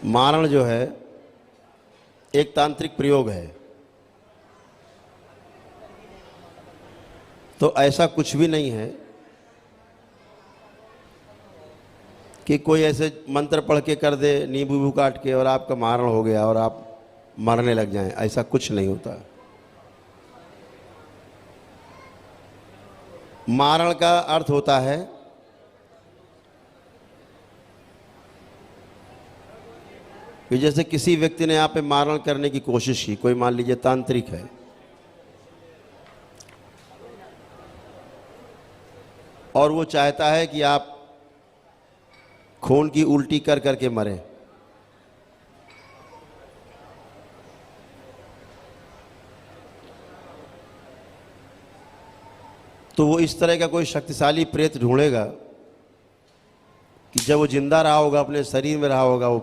मारण जो है एक तांत्रिक प्रयोग है। तो ऐसा कुछ भी नहीं है कि कोई ऐसे मंत्र पढ़ के कर दे, नींबू वूबू काट के, और आपका मारण हो गया और आप मरने लग जाएं। ऐसा कुछ नहीं होता। मारण का अर्थ होता है कि जैसे किसी व्यक्ति ने आप पे मारण करने की कोशिश की, कोई मान लीजिए तांत्रिक है, और वो चाहता है कि आप खून की उल्टी कर करके मरें, तो वो इस तरह का कोई शक्तिशाली प्रेत ढूंढेगा कि जब वो जिंदा रहा होगा, अपने शरीर में रहा होगा, वो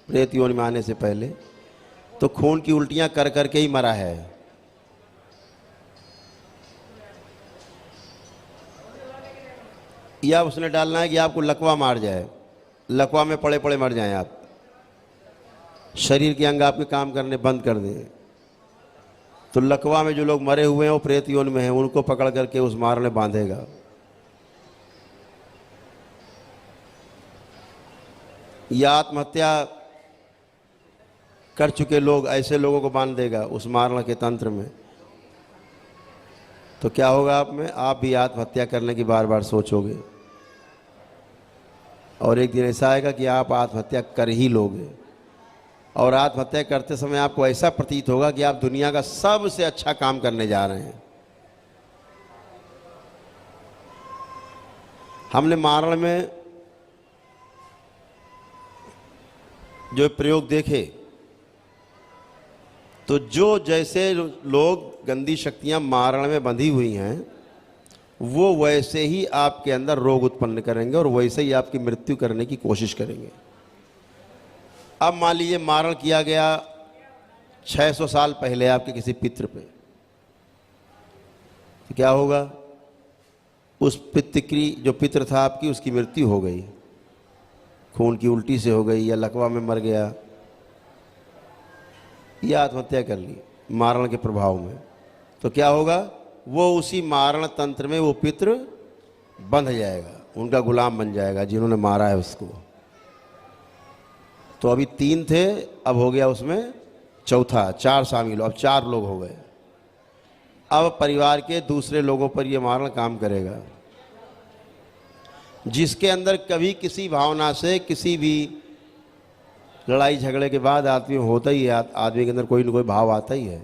प्रेत योनि में आने से पहले, तो खून की उल्टियां कर करके ही मरा है। या उसने डालना है कि आपको लकवा मार जाए, लकवा में पड़े पड़े मर जाएं आप, शरीर के अंग आपके काम करने बंद कर दें। तो लकवा में जो लोग मरे हुए हैं वो प्रेत योनि में हैं, उनको पकड़ करके उस मारण में बांधेगा। या आत्महत्या कर चुके लोग, ऐसे लोगों को बांध देगा उस मारण के तंत्र में। तो क्या होगा आप में, आप भी आत्महत्या करने की बार बार सोचोगे, और एक दिन ऐसा आएगा कि आप आत्महत्या कर ही लोगे। और आत्महत्या करते समय आपको ऐसा प्रतीत होगा कि आप दुनिया का सबसे अच्छा काम करने जा रहे हैं। हमने मारण में जो प्रयोग देखे, तो जो जैसे लोग गंदी शक्तियां मारण में बंधी हुई हैं, वो वैसे ही आपके अंदर रोग उत्पन्न करेंगे और वैसे ही आपकी मृत्यु करने की कोशिश करेंगे। अब मान लीजिए मारण किया गया 600 साल पहले आपके किसी पितृ पे, तो क्या होगा, उस पितृ की, जो पितृ था आपकी, उसकी मृत्यु हो गई, खून की उल्टी से हो गई, या लकवा में मर गया, या आत्महत्या कर ली मारण के प्रभाव में। तो क्या होगा, वो उसी मारण तंत्र में वो पितृ बंध जाएगा, उनका गुलाम बन जाएगा जिन्होंने मारा है उसको। तो अभी 3 थे, अब हो गया उसमें चौथा, 4 शामिल, अब 4 लोग हो गए। अब परिवार के दूसरे लोगों पर ये मारण काम करेगा, जिसके अंदर कभी किसी भावना से, किसी भी लड़ाई झगड़े के बाद आदमी होता ही है, आदमी के अंदर कोई न कोई भाव आता ही है।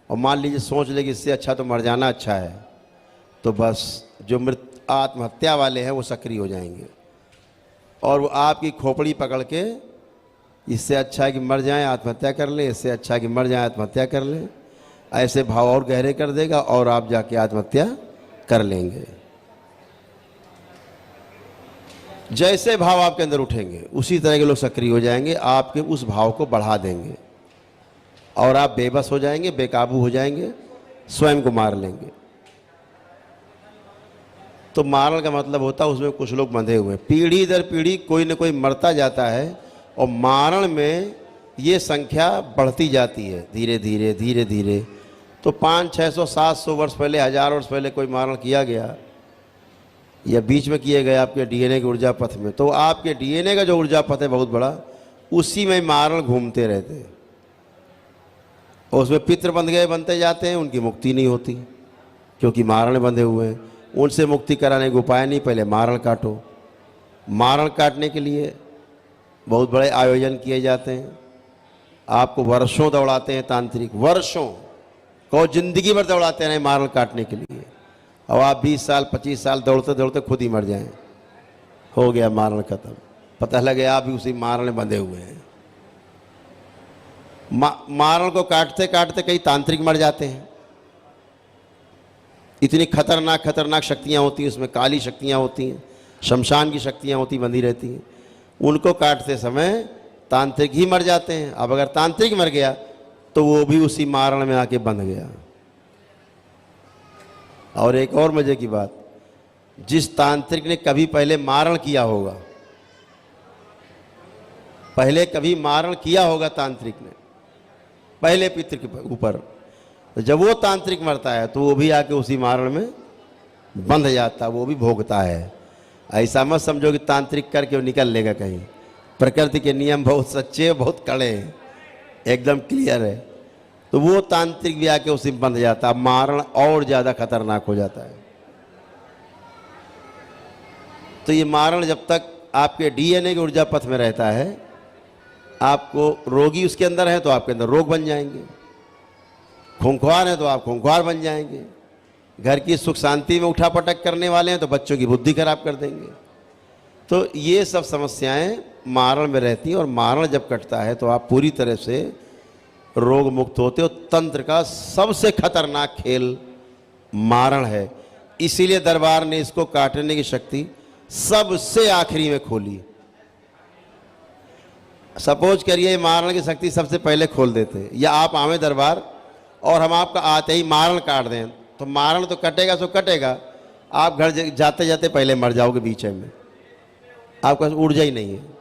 और मान लीजिए सोच ले कि इससे अच्छा तो मर जाना अच्छा है, तो बस जो आत्महत्या वाले हैं वो सक्रिय हो जाएंगे, और वो आपकी खोपड़ी पकड़ के, इससे अच्छा है कि मर जाएं, आत्महत्या कर लें, इससे अच्छा है कि मर जाएं, आत्महत्या कर लें, ऐसे भाव और गहरे कर देगा, और आप जाके आत्महत्या कर लेंगे। जैसे भाव आपके अंदर उठेंगे उसी तरह के लोग सक्रिय हो जाएंगे, आपके उस भाव को बढ़ा देंगे, और आप बेबस हो जाएंगे, बेकाबू हो जाएंगे, स्वयं को मार लेंगे। तो मारण का मतलब होता है उसमें कुछ लोग बंधे हुए, पीढ़ी दर पीढ़ी कोई न कोई मरता जाता है, और मारण में ये संख्या बढ़ती जाती है धीरे धीरे धीरे धीरे। तो 500, 600, 700 वर्ष पहले, 1000 वर्ष पहले कोई मारण किया गया, या बीच में किए गए आपके डीएनए के ऊर्जा पथ में, तो आपके डीएनए का जो ऊर्जा पथ है बहुत बड़ा, उसी में मारण घूमते रहते हैं, और उसमें पितृ बंध गए, बनते जाते हैं, उनकी मुक्ति नहीं होती क्योंकि मारण बंधे हुए हैं। उनसे मुक्ति कराने का उपाय नहीं, पहले मारण काटो। मारण काटने के लिए बहुत बड़े आयोजन किए जाते हैं, आपको वर्षों दौड़ाते हैं तांत्रिक, वर्षों को जिंदगी भर दौड़ाते हैं मारण काटने के लिए, और आप 20 साल 25 साल दौड़ते दौड़ते खुद ही मर जाएं, हो गया मारण खत्म, पता लगे आप भी उसी मारण में बंधे हुए हैं। मारण को काटते काटते कई तांत्रिक मर जाते हैं, इतनी खतरनाक खतरनाक शक्तियां होती हैं उसमें, काली शक्तियां होती हैं, शमशान की शक्तियां होती, बंधी रहती हैं, उनको काटते समय तांत्रिक ही मर जाते हैं। अब अगर तांत्रिक मर गया तो वो भी उसी मारण में आके बंध गया। और एक और मजे की बात, जिस तांत्रिक ने कभी पहले मारण किया होगा, पहले कभी मारण किया होगा तांत्रिक ने, पहले पितृ के ऊपर। तो जब वो तांत्रिक मरता है तो वो भी आके उसी मारण में बंध जाता, वो भी भोगता है। ऐसा मत समझो कि तांत्रिक करके वो निकल लेगा कहीं। प्रकृति के नियम बहुत सच्चे, बहुत कड़े हैं, एकदम क्लियर है। तो वो तांत्रिक भी आके उसी में बंध जाता है, मारण और ज़्यादा खतरनाक हो जाता है। तो ये मारण जब तक आपके डीएनए के ऊर्जा पथ में रहता है, आपको रोगी उसके अंदर है तो आपके अंदर रोग बन जाएंगे, खूंखार है तो आप खूंखार बन जाएंगे, घर की सुख शांति में उठापटक करने वाले हैं तो बच्चों की बुद्धि खराब कर देंगे। तो ये सब समस्याएं मारण में रहती हैं, और मारण जब कटता है तो आप पूरी तरह से रोग मुक्त होते हो। तंत्र का सबसे खतरनाक खेल मारण है, इसीलिए दरबार ने इसको काटने की शक्ति सबसे आखिरी में खोली। सपोज करिए मारण की शक्ति सबसे पहले खोल देते, या आप आवे दरबार और हम आपका आते ही मारण काट दें, तो मारण तो कटेगा सो कटेगा, आप घर जाते जाते पहले मर जाओगे बीच में, आपका ऊर्जा ही नहीं है।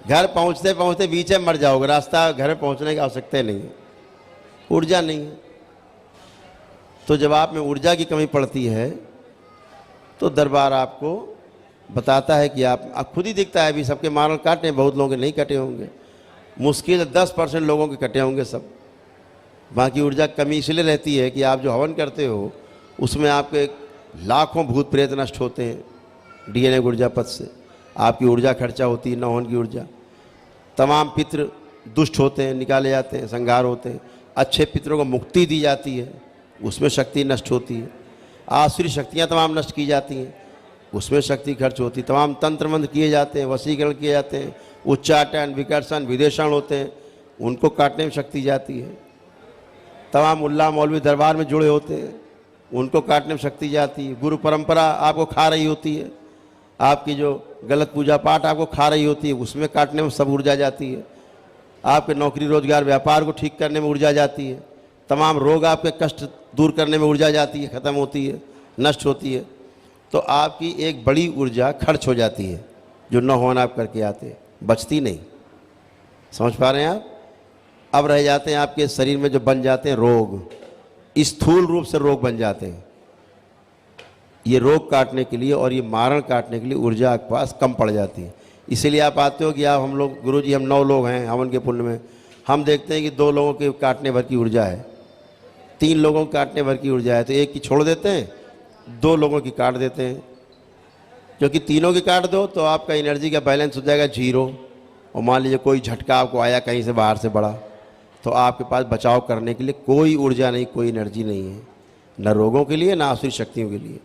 घर पहुंचते पहुंचते बीच में मर जाओगे, रास्ता घर पहुंचने की आवश्यकता नहीं है, ऊर्जा नहीं है। तो जब आप में ऊर्जा की कमी पड़ती है तो दरबार आपको बताता है कि आप खुद ही दिखता है। अभी सबके मारण काटे, बहुत लोगों के नहीं कटे होंगे, मुश्किल 10% लोगों के कटे होंगे सब। बाकी ऊर्जा कमी इसलिए रहती है कि आप जो हवन करते हो उसमें आपके लाखों भूत प्रेत नष्ट होते हैं डीएनए ऊर्जा पथ से, आपकी ऊर्जा खर्चा होती है, नौहन की ऊर्जा। तमाम पितृ दुष्ट होते हैं, निकाले जाते हैं, संहार होते हैं। अच्छे पितरों को मुक्ति दी जाती है, उसमें शक्ति नष्ट होती है। आसुरी शक्तियाँ तमाम नष्ट की जाती हैं, उसमें शक्ति खर्च होती है। तमाम तंत्र मंत्र किए जाते हैं, वशीकरण किए जाते हैं, उच्चाटन विकर्षण विदेशण होते हैं, उनको काटने में शक्ति जाती है। तमाम मुल्ला मौलवी दरबार में जुड़े होते हैं, उनको काटने में शक्ति जाती है। गुरु परंपरा आपको खा रही होती है, आपकी जो गलत पूजा पाठ आपको खा रही होती है, उसमें काटने में सब ऊर्जा जाती है। आपके नौकरी रोजगार व्यापार को ठीक करने में ऊर्जा जाती है। तमाम रोग आपके कष्ट दूर करने में ऊर्जा जाती है, ख़त्म होती है, नष्ट होती है। तो आपकी एक बड़ी ऊर्जा खर्च हो जाती है, जो न होना आप करके आते, बचती नहीं। समझ पा रहे हैं आप? अब रह जाते हैं आपके शरीर में जो बन जाते हैं रोग, स्थूल रूप से रोग बन जाते हैं। ये रोग काटने के लिए और ये मारण काटने के लिए ऊर्जा आपके पास कम पड़ जाती है। इसीलिए आप आते हो कि आप हम लोग गुरुजी हम 9 लोग हैं हवन के पुण्य में, हम देखते हैं कि 2 लोगों के काटने भर की ऊर्जा है, 3 लोगों के काटने भर की ऊर्जा है, तो एक की छोड़ देते हैं, 2 लोगों की काट देते हैं। क्योंकि तीनों की काट दो तो आपका एनर्जी का बैलेंस हो जाएगा 0, और मान लीजिए कोई झटका आपको आया कहीं से बाहर से बड़ा, तो आपके पास बचाव करने के लिए कोई ऊर्जा नहीं, कोई एनर्जी नहीं है, न रोगों के लिए न आसुरी शक्तियों के लिए।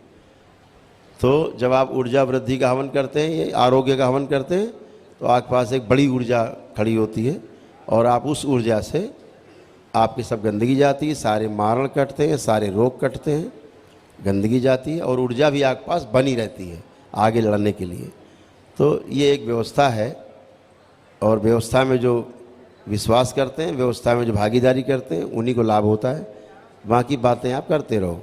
तो जब आप ऊर्जा वृद्धि का हवन करते हैं, ये आरोग्य का हवन करते हैं, तो आपके पास एक बड़ी ऊर्जा खड़ी होती है, और आप उस ऊर्जा से आपकी सब गंदगी जाती है, सारे मारण कटते हैं, सारे रोग कटते हैं, गंदगी जाती है, और ऊर्जा भी आपके पास बनी रहती है आगे लड़ने के लिए। तो ये एक व्यवस्था है, और व्यवस्था में जो विश्वास करते हैं, व्यवस्था में जो भागीदारी करते हैं, उन्हीं को लाभ होता है। बाकी बातें आप करते रहो।